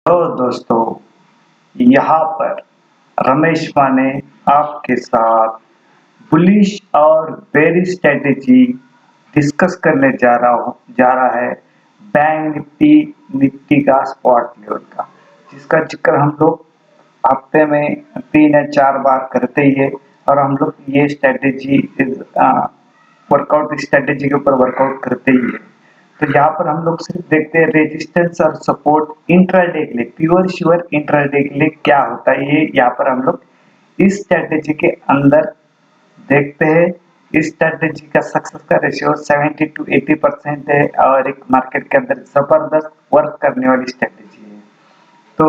तो दोस्तों, यहाँ पर रमेश माने आपके साथ बुलिश और बेरिश स्ट्रेटेजी डिस्कस करने जा रहा है बैंक निफ्टी का स्पॉट लेवल का, जिसका जिक्र हम लोग हफ्ते में 3 या 4 बार करते ही है। और हम लोग ये स्ट्रेटेजी वर्कआउट स्ट्रेटेजी के ऊपर वर्कआउट करते ही है। तो यहाँ पर हम लोग सिर्फ देखते हैं रेजिस्टेंस और सपोर्ट इंट्राडे के लिए, प्योर श्योर इंट्राडे के लिए क्या होता है, ये यहाँ पर हम लोग इस स्ट्रेटेजी के अंदर देखते हैं। इस स्ट्रेटेजी का सक्सेस का रेशियो 70 to 80% है और एक मार्केट के अंदर जबरदस्त वर्क करने वाली स्ट्रेटेजी है। तो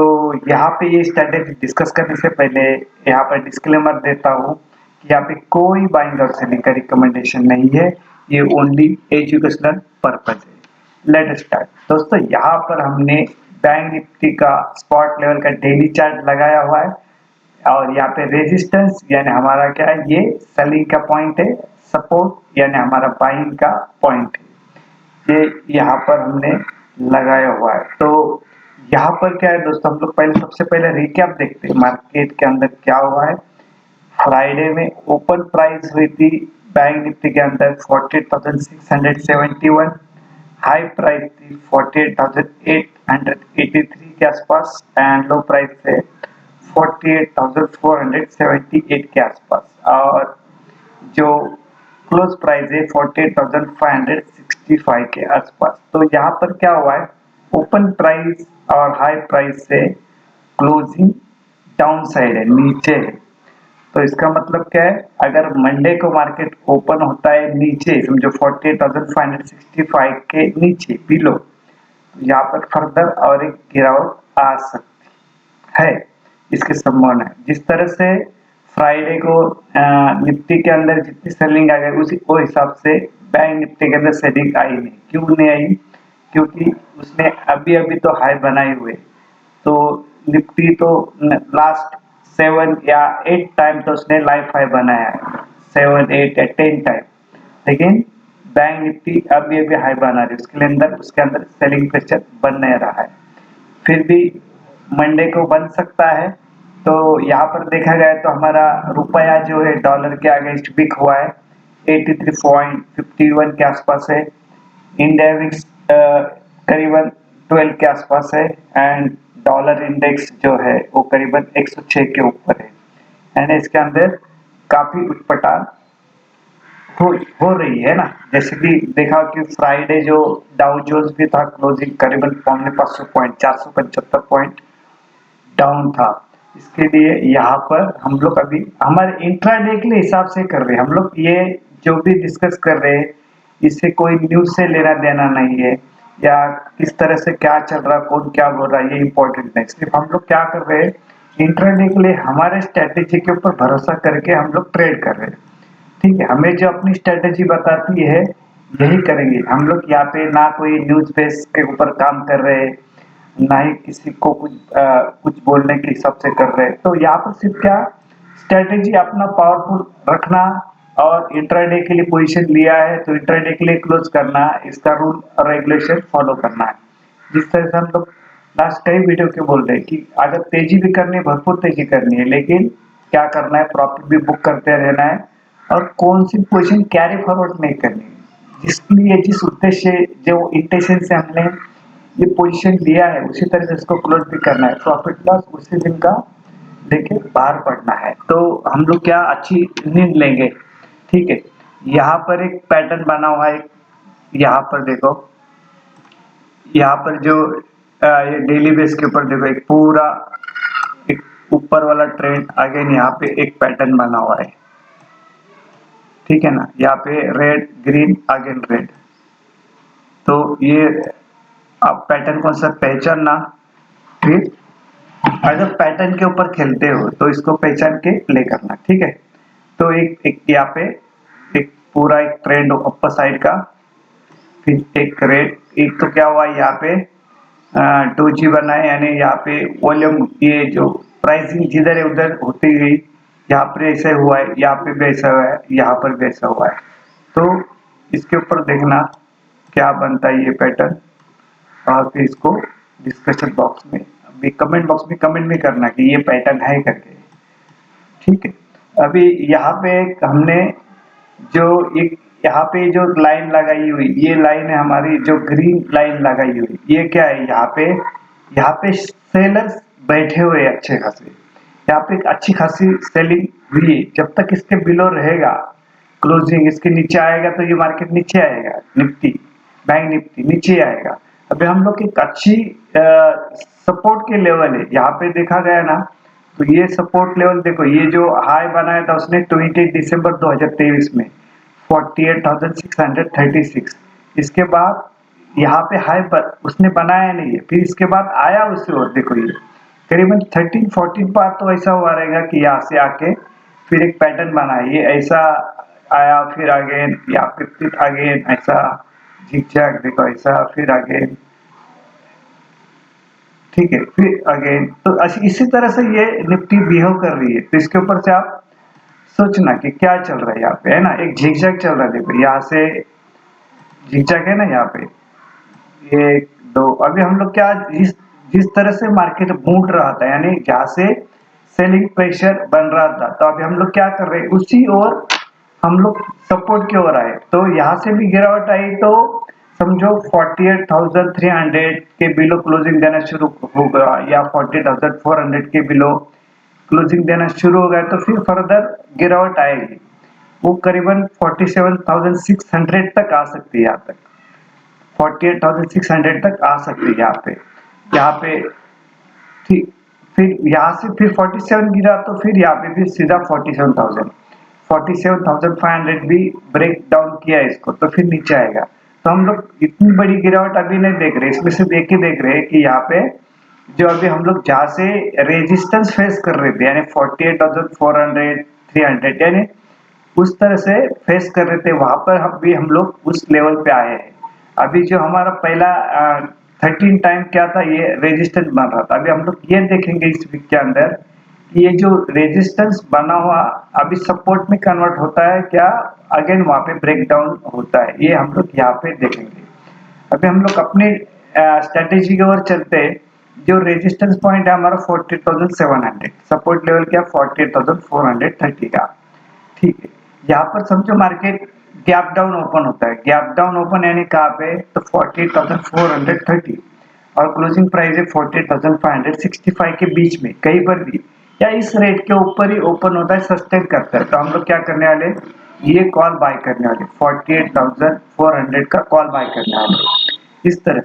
यहाँ पे ये स्ट्रेटेजी डिस्कस करने से पहले यहाँ पर डिस्क्लेमर देता हूँ कि यहाँ पे कोई बाइंग और सेलिंग का रिकमेंडेशन नहीं है, ये ओनली एजुकेशनल पर्पज है। लेट स्टार्ट दोस्तों। यहाँ पर हमने बैंक निफ्टी का स्पॉट लेवल का डेली चार्ट लगाया हुआ है और यहाँ पे रेजिस्टेंस यानी हमारा क्या है, ये सेलिंग का पॉइंट है, सपोर्ट यानी हमारा बाइंग का पॉइंट है, ये यहाँ पर हमने लगाया हुआ है। तो यहाँ पर क्या है दोस्तों, हम लोग सबसे पहले रिकैप देखते हैं मार्केट के अंदर क्या हुआ है। फ्राइडे में ओपन प्राइस हुई थी बैंक निफ्टी के अंदर 48,671, हाई प्राइस थी 48,883 के आसपास एंड लो प्राइस थे 48,478 के आसपास, और जो क्लोज प्राइस है 48,565 के आसपास। तो यहाँ पर क्या हुआ है, ओपन प्राइस और हाई प्राइस से क्लोजिंग डाउन साइड है, नीचे है। तो इसका मतलब क्या है, अगर मंडे को मार्केट ओपन होता है नीचे, समझो 48,565 के नीचे बिलो, तो यहाँ पर फर्दर और एक गिरावट आ सकती है, इसकी संभावना है। जिस तरह से फ्राइडे को निफ्टी के अंदर जितनी सेलिंग आ गई उसी वो हिसाब से बैंक निफ्टी के अंदर सेलिंग आई नहीं। क्यों नहीं आई? क्योंकि उसने अभी अभी तो हाई बनाए हुए, तो निफ्टी तो लास्ट 7 या 8 टाइम तो उसने लाइफ हाई बनाया है, 7 8 या 10 टाइम, लेकिन बैंक निफ्टी अभी अभी हाई बना रही है, उसके अंदर सेलिंग प्रेशर बन नहीं रहा है। फिर भी मंडे को बन सकता है। तो यहाँ पर देखा जाए तो हमारा रुपया जो है डॉलर के अगेंस्ट वीक हुआ है, 83.51 के आसपास है। इंडिया विक्स करीबन 12 के आसपास है एंड डॉलर इंडेक्स जो है वो करीबन 106 के ऊपर है। एंड इसके अंदर काफी उठपटांग हो रही है ना, जैसे कि देखा कि फ्राइडे जो डाउ जोन्स भी था क्लोजिंग करीबन 500 पॉइंट 475 पॉइंट डाउन था। इसके लिए यहाँ पर हम लोग अभी हमारे इंट्राडे के लिए हिसाब से कर रहे हैं। हम लोग ये जो भी डिस्कस कर रहे हैं इससे कोई न्यूज से लेना देना नहीं है, या किस तरह से क्या चल रहा, कौन क्या बोल रहा है, ये इंपॉर्टेंट नहीं। सिर्फ हम लोग क्या कर रहे हैं, इंट्राडे के लिए हमारे स्ट्रेटेजी के ऊपर भरोसा करके हम लोग ट्रेड कर रहे हैं। ठीक है, हमें जो अपनी स्ट्रेटेजी बताती है यही करेंगे हम लोग। यहाँ पे ना कोई न्यूज बेस के ऊपर काम कर रहे हैं, ना ही किसी को कुछ बोलने के हिसाब से कर रहे हैं। तो यहाँ पर सिर्फ क्या स्ट्रेटेजी अपना पावरफुल रखना और इंट्राडे के लिए पोजीशन लिया है तो इंट्राडे के लिए क्लोज करना, इसका रूल और रेगुलेशन फॉलो करना है। जिस तरह से हम लोग लास्ट कई वीडियो के बोल रहे हैं कि अगर तेजी भी करनी है, भरपूर तेजी करनी है, लेकिन क्या करना है, प्रॉफिट भी बुक करते रहना है और कौन सी पोजीशन कैरी फॉरवर्ड नहीं करनी है। जिस उद्देश्य जो इंटेंशन से हमने ये पोजीशन लिया है उसी तरह से इसको क्लोज भी करना है, प्रॉफिट लॉस उसी दिन का लेके बाहर पड़ना है। तो हम लोग क्या अच्छी नींद लेंगे। ठीक है, यहाँ पर एक पैटर्न बना हुआ है, यहाँ पर देखो, यहाँ पर जो ये डेली बेस के ऊपर देखो, एक पूरा एक ऊपर वाला ट्रेंड अगेन यहाँ पे एक पैटर्न बना हुआ है। ठीक है ना, यहाँ पे रेड ग्रीन अगेन रेड। तो ये आप पैटर्न को सब पहचानना, फिर अगर पैटर्न के ऊपर खेलते हो तो इसको पहचान के प्ले करना। ठीक है, तो एक यहाँ पे एक पूरा एक ट्रेंड अपर साइड का, फिर एक रेड, एक तो क्या हुआ यहाँ पे 2G बना है, यानी यहाँ पे वॉल्यूम ये जो प्राइसिंग जिधर है उधर होती गई, यहाँ पर ऐसा हुआ है, यहाँ पे भी ऐसा हुआ है, यहाँ पर भी ऐसा हुआ है। तो इसके ऊपर देखना क्या बनता है ये पैटर्न, और फिर इसको डिस्कशन बॉक्स में भी कमेंट बॉक्स में कमेंट भी करना कि ये पैटर्न है करके। ठीक है, अभी यहाँ पे हमने जो एक यहाँ पे जो लाइन लगाई हुई, ये लाइन है हमारी, जो ग्रीन लाइन लगाई हुई, ये क्या है? यहाँ पे सेलर्स बैठे हुए अच्छे खासे, यहाँ पे एक अच्छी खासी सेलिंग हुई है। जब तक इसके बिलो रहेगा, क्लोजिंग इसके नीचे आएगा तो ये मार्केट नीचे आएगा, निफ्टी बैंक निफ्टी नीचे आएगा। अभी हम लोग एक अच्छी सपोर्ट के लेवल है, यहाँ पे देखा गया ना, तो ये सपोर्ट लेवल देखो, ये जो हाई बनाया था उसने 20 दिसंबर 2023 में 48,636। इसके बाद यहाँ पे हाई पर उसने बनाया नहीं है, फिर इसके बाद आया उससे, और देखो ये करीबन 13-14 बार तो ऐसा हुआ रहेगा कि यहाँ से आके फिर एक पैटर्न बना है, ये ऐसा आया, फिर अगेन या फिर अगेन ऐसा झिकझैक, देखो ऐसा, फिर अगेन, ठीक है, फिर अगेन, तो इसी तरह से ये निफ्टी बिहेव कर रही है। तो इसके ऊपर से आप सोचना कि क्या चल रहा है यहाँ पे, है ना, एक झिकझैक चल रहा है, देखो यहाँ से झिकझैक है ना यहाँ पे, एक दो, अभी हम लोग क्या, जिस जिस तरह से मार्केट मूव रहा था, यानी जहाँ से सेलिंग प्रेशर बन रहा था, तो अभी हम लोग क्या कर रहे हैं, उसी ओर हम लोग सपोर्ट की ओर आए। तो यहाँ से भी गिरावट आई तो समझो 48,300 के बिलो क्लोजिंग देना शुरू होगा, या 40,400 के बिलो क्लोजिंग देना शुरू हो गया, तो फिर फर्दर गिरावट आएगी, वो करीबन 47,600 तक आ सकती है, यहाँ तक 48,600 तक आ सकती है यहाँ पे, ठीक। फिर यहाँ से फिर 47 गिरा तो फिर यहाँ पे फिर सीधा 47,500 भी ब्रेक डाउन किया इसको, तो फिर नीचे आएगा। तो हम लोग इतनी बड़ी गिरावट अभी नहीं देख रहे, इसमें से देख रहे हैं कि यहाँ पे जो अभी हम लोग जहाँ से रेजिस्टेंस फेस कर रहे थे, यानी 48,400 300, यानी उस तरह से फेस कर रहे थे, वहां पर हम लोग उस लेवल पे आए हैं। अभी जो हमारा पहला 13 टाइम क्या था, ये रेजिस्टेंस बन रहा था। अभी हम लोग ये देखेंगे इस वीक के अंदर कि ये जो रेजिस्टेंस बना हुआ अभी सपोर्ट में कन्वर्ट होता है क्या, अगेन वहां पे ब्रेक डाउन होता है, ये हम लोग यहाँ पे देखेंगे। अभी हम लोग अपनी स्ट्रेटेजी की ओर चलते हैं। जो रेजिस्टेंस पॉइंट है हमारा 48,700, सपोर्ट लेवल क्या 48,430 का, ठीक है। यहाँ पर समझो मार्केट गैप डाउन ओपन होता है, गैप डाउन ओपन यानी कहाँ पे, तो 48,430, और क्लोजिंग प्राइस है 48,565 के बीच में कहीं पर भी, या इस रेट के ऊपर ही ओपन होता है, सस्टेन करता है। तो हम लोग क्या करने वाले, ये कॉल बाय करने वाले, 48,400 का कॉल बाय करने वाले। इस तरह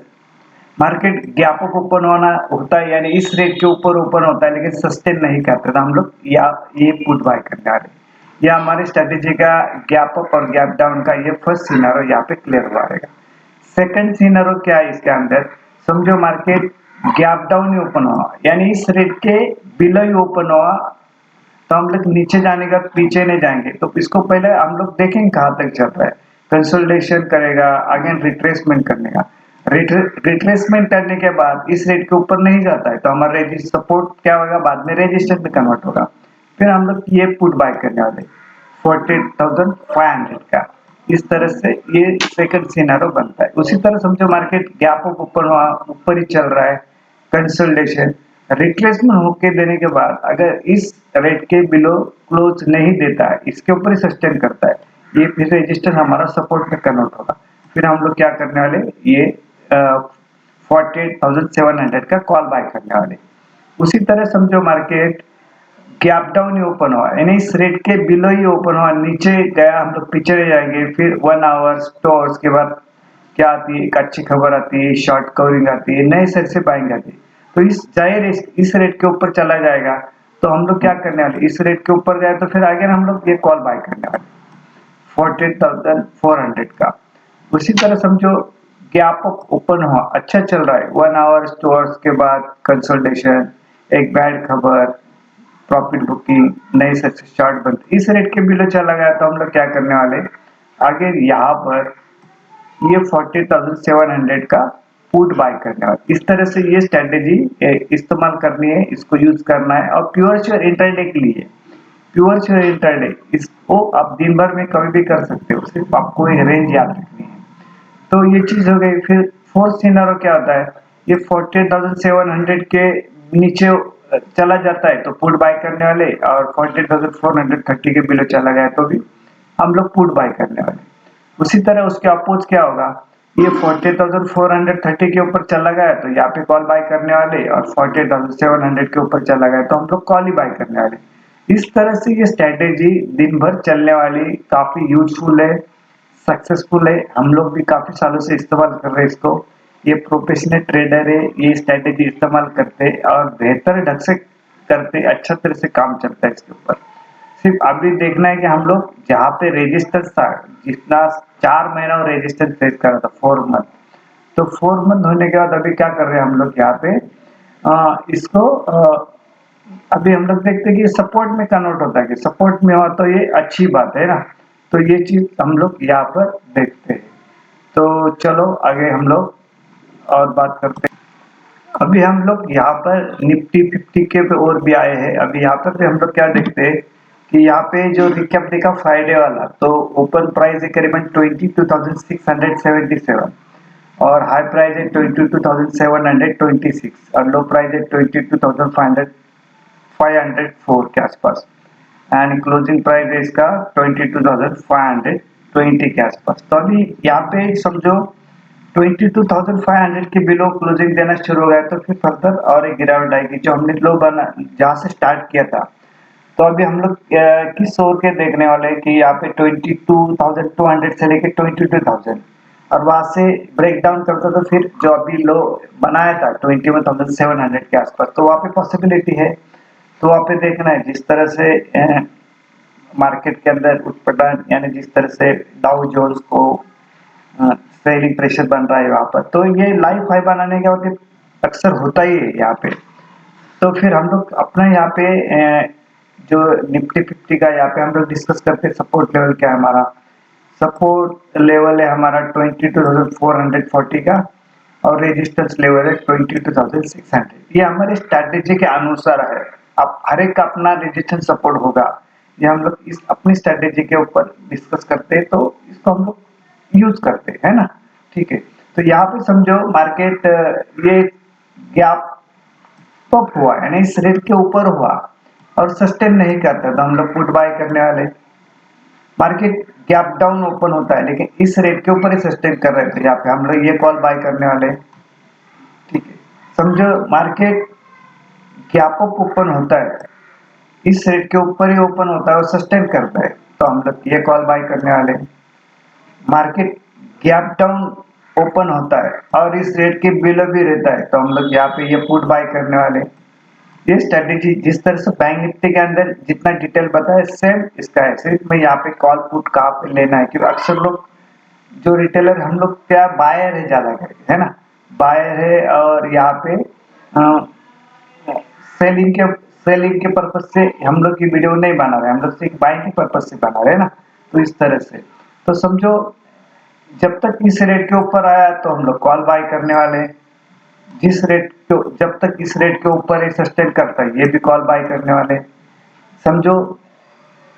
मार्केट गैप अप ओपन होना होता है, यानी इस रेट के ऊपर ओपन होता है लेकिन सस्टेन नहीं करता, तो हम लोग ये पुट बाय करने वाले। ये हमारी स्ट्रेटेजी का गैप अप और गैप डाउन का ये फर्स्ट सिनेरियो यहाँ पे क्लियर हुआ रहेगा। सेकंड सिनेरियो क्या है इसके अंदर, समझो मार्केट गैप डाउन ही ओपन हुआ, यानी इस रेट के बिलो ही ओपन हुआ, तो हम लोग नीचे जाने का पीछे नहीं जाएंगे। तो इसको पहले हम लोग देखेंगे कहाँ तक चल रहा है, कंसोलिडेशन करेगा, अगेन रिट्रेसमेंट करने का, रिट्रेसमेंट करने के बाद इस रेट के ऊपर नहीं जाता है तो हमारा सपोर्ट क्या होगा, बाद में रेजिस्टेंस में कन्वर्ट होगा। फिर हम लोग ये पुट बाय करने वाले 48,500 का। इस तरह से ये सेकंड सिनेरियो बनता है। उसी तरह समझो मार्केट गैप अप ऊपर ही चल रहा है, कंसोलिडेशन रिट्रेसमेंट होके देने के बाद अगर इस रेट के बिलो क्लोज नहीं देता है, इसके ऊपर ही सस्टेन करता है, ये फिर रेजिस्टेंस हमारा सपोर्ट में कन्वर्ट होगा। फिर हम लोग क्या करने वाले, ये 48,700 का कॉल बाय करने वाले। उसी तरह समझो मार्केट गैप डाउन ही ओपन हुआ, यानी इस रेट के बिलो ही ओपन हुआ, नीचे गया, हम लोग पीछे रह जाएंगे। फिर 1 आवर्स 2 आवर्स के बाद क्या आती है, एक अच्छी खबर आती है, शॉर्ट कवरिंग आती है, नए सेट से बाइंग आती है। तो इस जाहिर इस रेट के ऊपर चला जाएगा, तो हम लोग क्या करने वाले, इस रेट के ऊपर गए तो फिर आगे हम लोग ये कॉल बाय करने वाले 48,400 का। उसी तरह समझो गैप अप ओपन हुआ, अच्छा चल रहा है, 1 आवर्स 2 आवर्स के बाद कंसोलिडेशन, एक बैड खबर, प्रॉफिट बुकिंग, नई सक्सेस चार्ट बनते, इस रेट के बिलो चला गया, तो हम लोग क्या करने वाले, आगे यहाँ पर ये 40,700 का पुट बाय करने वाले। इस तरह से ये स्ट्रेटेजी इस्तेमाल करनी है, इसको यूज करना है। और प्योर श्योर इंट्राडे के लिए, प्योर श्योर इंट्राडे इसको आप दिन भर में कभी भी कर सकते हो, सिर्फ आपको एक रेंज याद रखनी है। तो ये चीज हो गई। फिर फोर्थ सिनेरियो क्या होता है, ये 48,700 के नीचे चला जाता है तो पुट बाय करने वाले, और 48,430 के बिलो चला गया तो भी हम लोग पुट बाय करने वाले। उसी तरह उसके अपोज क्या होगा, ये 48,430 के ऊपर चला गया तो यहाँ पे कॉल बाय करने वाले, और 48,700 के ऊपर चला गया तो हम लोग कॉल ही बाय करने वाले। इस तरह से ये स्ट्रैटेजी दिन भर चलने वाली, काफी यूजफुल है, सक्सेसफुल है। हम लोग भी काफी सालों से इस्तेमाल कर रहे हैं इसको। ये प्रोफेशनल ट्रेडर है, ये स्ट्रैटेजी इस्तेमाल करते और बेहतर ढंग से करते, अच्छा तरह से काम चलता है इसके ऊपर। सिर्फ अभी देखना है कि हम लोग जहाँ पे रेजिस्टेंस था, जितना 4 महीना रेजिस्टेंस फेस कर रहा था, 4 मंथ, तो 4 मंथ होने के बाद अभी क्या कर रहे हैं हम लोग यहाँ पे, इसको अभी हम लोग देखते हैं कि सपोर्ट में कन्वर्ट होता है, कि सपोर्ट में हो तो ये अच्छी बात है ना। तो ये चीज हम लोग यहाँ पर देखते हैं। तो चलो आगे हम लोग और बात करते हैं। अभी हम लोग यहाँ पर निफ्टी 50 के पे और भी आए हैं। अभी यहाँ पर भी हम लोग क्या देखते हैं कि यहाँ पे जो रिकैप देखा फ्राइडे वाला, तो ओपन प्राइस है करीबन 22,677 और हाई प्राइस है 22,726 और लो प्राइस है 22,504 के आसपास, एंड क्लोजिंग प्राइस है इसका 22,520 के आसपास। तो अभी यहाँ पे समझो 22,500 के बिलो क्लोजिंग देना शुरू हो गया, तो फिर फर्दर और एक गिरावट आएगी, जो हमने लो बना जहाँ से स्टार्ट किया था। तो अभी हम लोग किस ओर के देखने वाले हैं कि यहाँ पे 22,200 से लेके 22,000, और वहां से ब्रेक डाउन करता तो फिर जो अभी लो बनाया था 21,700 के आसपास, तो वहाँ पे पॉसिबिलिटी है। तो वहाँ पे देखना है जिस तरह से मार्केट के अंदर उठपटांग, यानी जिस तरह से डाउ जोन्स को सेलिंग प्रेशर बन रहा है वहां पर, तो ये लाइव हाई बनाने के बाद अक्सर होता ही है यहाँ पे। तो फिर हम लोग अपना यहाँ पे जो निफ्टी 50 का यहाँ पे हम लोग डिस्कस करते हैं सपोर्ट लेवल क्या है हमारा। सपोर्ट लेवल है हमारा 22,440 का, और रेजिस्टेंस लेवल है 22,600। ये हमारे स्ट्रैटेजी के अनुसार है। अब हर एक का अपना रेजिस्टेंस सपोर्ट होगा, ये हम लोग इस अपनी स्ट्रैटेजी के ऊपर डिस्कस करते हैं, तो इसको हम लोग यूज करते हैं, है ना। ठीक है, तो यहाँ पे समझो मार्केट ये गैप टॉप हुआ, यानी इस रेट के ऊपर हुआ और सस्टेन नहीं करता, तो हम लोग पुट बाय करने वाले। मार्केट गैप डाउन ओपन होता है लेकिन इस रेट के ऊपर ही सस्टेन कर रहे थे, यहाँ पे हम लोग ये कॉल बाय करने वाले। ठीक है, समझो मार्केट गैप अप ओपन होता है, इस रेट के ऊपर ही ओपन होता है और सस्टेन करता है, तो हम लोग ये कॉल बाय करने वाले। मार्केट गैप डाउन ओपन होता है और इस रेट के बिलो भी रहता है, तो हम लोग यहाँ पे ये पुट बाय करने वाले। ये स्ट्रेटेजी जिस तरह से बैंक निफ्टी के अंदर जितना डिटेल बताया सेम इसका है, सिर्फ मैं यहाँ पे कॉल पुट कहाँ पे लेना है, क्योंकि अक्सर लोग जो रिटेलर हम लोग क्या बायर है ज्यादा करके, है ना, बायर है, और यहाँ पे सेलिंग के पर्पज से हम लोग की वीडियो नहीं बना रहे, हम लोग सिर्फ बाइंग के पर्पज से बना रहे हैं ना। तो इस तरह से तो समझो जब तक इस रेट के ऊपर आया तो हम लोग कॉल बाय करने वाले हैं, जिस रेट को जब तक इस रेट के ऊपर सस्टेन करता है ये भी कॉल बाय करने वाले। समझो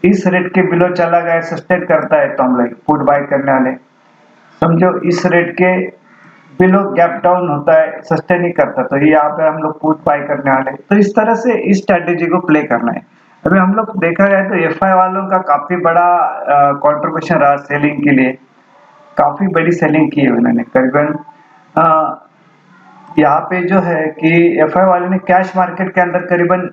इस रेट के बिलो चला गया सस्टेन करता है तो हम लोग पुट बाय करने वाले। समझो इस रेट के बिलो गैप डाउन होता है सस्टेन नहीं करता, तो ये यहाँ पे हम लोग पुट बाय करने वाले। तो इस तरह से इस स्ट्रेटेजी को प्ले करना है। अभी हम लोग देखा जाए तो एफआई वालों का काफी बड़ा कंट्रीब्यूशन रहा सेलिंग के लिए, काफी बड़ी सेलिंग की है उन्होंने करीबन। यहाँ पे जो है कि एफआई वाले ने कैश मार्केट के अंदर करीबन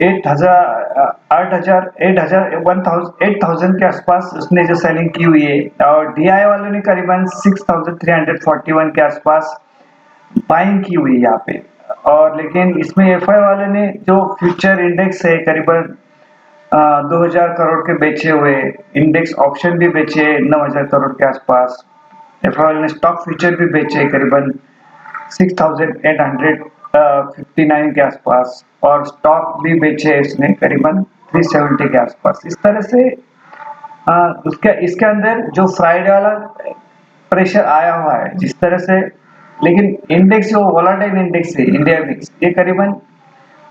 8,000 के आसपास उसने जो सेलिंग की हुई है, और डीआई वालों ने करीबन 6,341 के आसपास बाइंग की हुई है यहाँ पे। और लेकिन इसमें एफआई वाले ने जो फ्यूचर इंडेक्स है करीबन 2,000 करोड़ के बेचे हुए, इंडेक्स ऑप्शन भी बेचे 9,000 करोड़ के आसपास। एफआई वाले ने स्टॉक फ्यूचर भी बेचे करीबन 6,859 के आसपास, और स्टॉक भी बेचे इसने करीबन 370 के आसपास। इस तरह से उसके इसके अंदर जो फ्राइडे वाला प्रेशर आया हुआ है जिस तरह से, लेकिन इंडेक्स जो वोलाटाइल इंडेक्स है इंडिया मिक्स, ये करीबन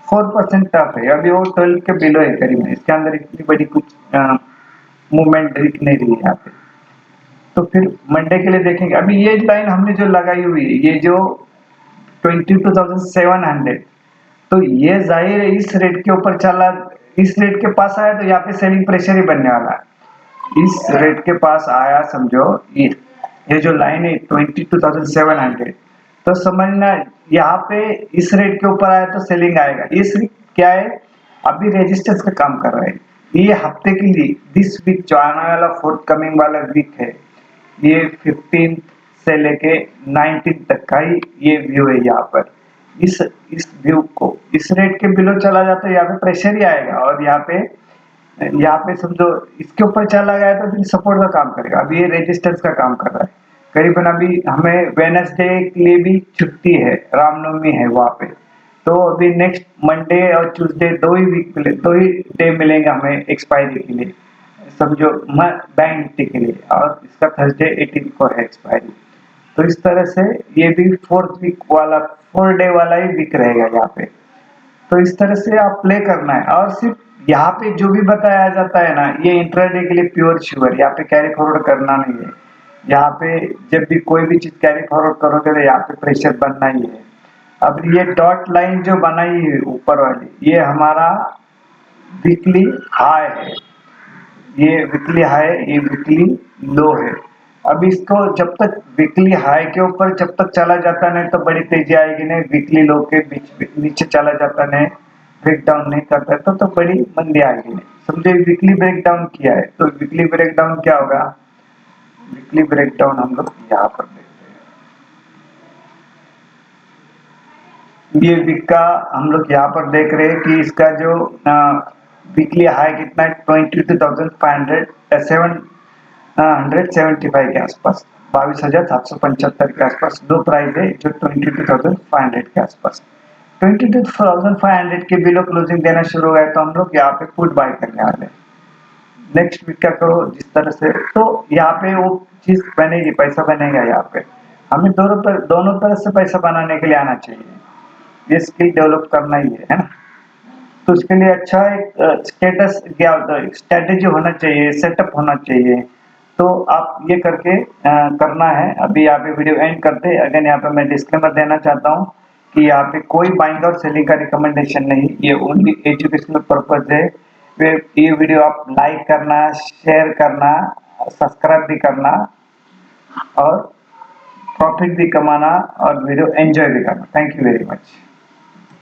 4% टफ है, अभी वो 12 के बिलो है करीबन, इसके अंदर इतनी बड़ी कुछ मूवमेंट दिख नहीं रही है यहाँ पे। तो फिर मंडे के लिए देखेंगे। अभी ये लाइन हमने जो लगाई हुई है, ये जो 22,700, तो ये जाहिर है इस रेट के ऊपर चला, इस रेट के पास आया तो यहाँ पे सेलिंग प्रेशर ही बनने वाला है। इस रेट के पास आया समझो, ये जो लाइन है 22,700, तो समझना यहाँ पे इस रेट के ऊपर आया तो सेलिंग आएगा। इस क्या है, अभी रेजिस्टेंस का काम कर रहा है। ये हफ्ते के लिए दिस वीक जो आने वाला फोर्थ कमिंग वाला वीक है, ये 15 से लेके 19 तक का ही ये व्यू है। यहाँ पर इस व्यू को इस रेट के बिलो चला जाता है, यहाँ पे प्रेशर ही आएगा। और यहाँ पे समझो इसके ऊपर चला गया तो फिर सपोर्ट का काम करेगा। अभी ये रेजिस्टेंस का काम कर रहा है। करीबन अभी हमें वेडनेसडे के लिए भी छुट्टी है, रामनवमी है वहाँ पे। तो अभी नेक्स्ट मंडे और ट्यूसडे 2 ही डे मिलेंगे हमें एक्सपायरी के लिए, समझो बैंक निफ्टी के लिए। और इसका थर्सडे 18 को है एक्सपायरी। तो इस तरह से ये भी 4 डे वाला ही वीक रहेगा यहाँ पे। तो इस तरह से आप प्ले करना है। और सिर्फ यहाँ पे जो भी बताया जाता है ना, ये इंट्राडे के लिए प्योर श्योर, यहाँ पे कैरी फॉरवर्ड करना नहीं है। यहाँ पे जब भी कोई भी चीज कैरी फॉरवर्ड करोगे तो यहाँ पे प्रेशर बनना ही है। अब ये डॉट लाइन जो बनाई है ऊपर वाली, ये हमारा वीकली हाई है, ये वीकली हाई, ये वीकली लो है। अब इसको जब तक वीकली हाई के ऊपर जब तक चला जाता नहीं तो बड़ी तेजी आएगी नहीं, वीकली लो के बीच नीचे चला जाता नहीं, ब्रेक डाउन नहीं करता तो बड़ी मंदी आएगी नहीं। समझे वीकली ब्रेक डाउन किया है, तो वीकली ब्रेक डाउन क्या होगा, वीकली ब्रेक डाउन हम लोग यहाँ पर देखते हैं। ये वीक का हम लोग यहाँ पर देख रहे हैं कि इसका जो वीकली हाई कितना है, 22,775 के आसपास, 22,775 के आसपास लो प्राइस है, जो 22,500 के आसपास। 22,500 के बिलो क्लोजिंग देना शुरू हो गया तो हम लोग यहाँ पे पुट बाय करने वाले हैं। नेक्स्ट वीक क्या करो जिस तरह से, तो यहाँ पे वो चीज बनेगी, पैसा बनेगा। यहाँ पे हमें दोनों तरह से पैसा बनाने के लिए आना चाहिए, ये स्किल डेवलप करना ही है ना। तो उसके लिए अच्छा एक स्टेटस क्या होता है, स्ट्रेटेजी होना चाहिए, सेटअप होना चाहिए। तो आप ये करके करना है। अभी यहाँ पे वीडियो एंड करते हैं। अगेन यहाँ पे मैं डिस्क्लेमर देना चाहता हूँ कि यहाँ पे कोई बाइंग और सेलिंग का रिकमेंडेशन नहीं, ये ओनली एजुकेशनल पर्पज है। ये वीडियो आप लाइक करना, शेयर करना, सब्सक्राइब भी करना और प्रॉफिट भी कमाना और वीडियो एंजॉय भी करना। Thank you very much.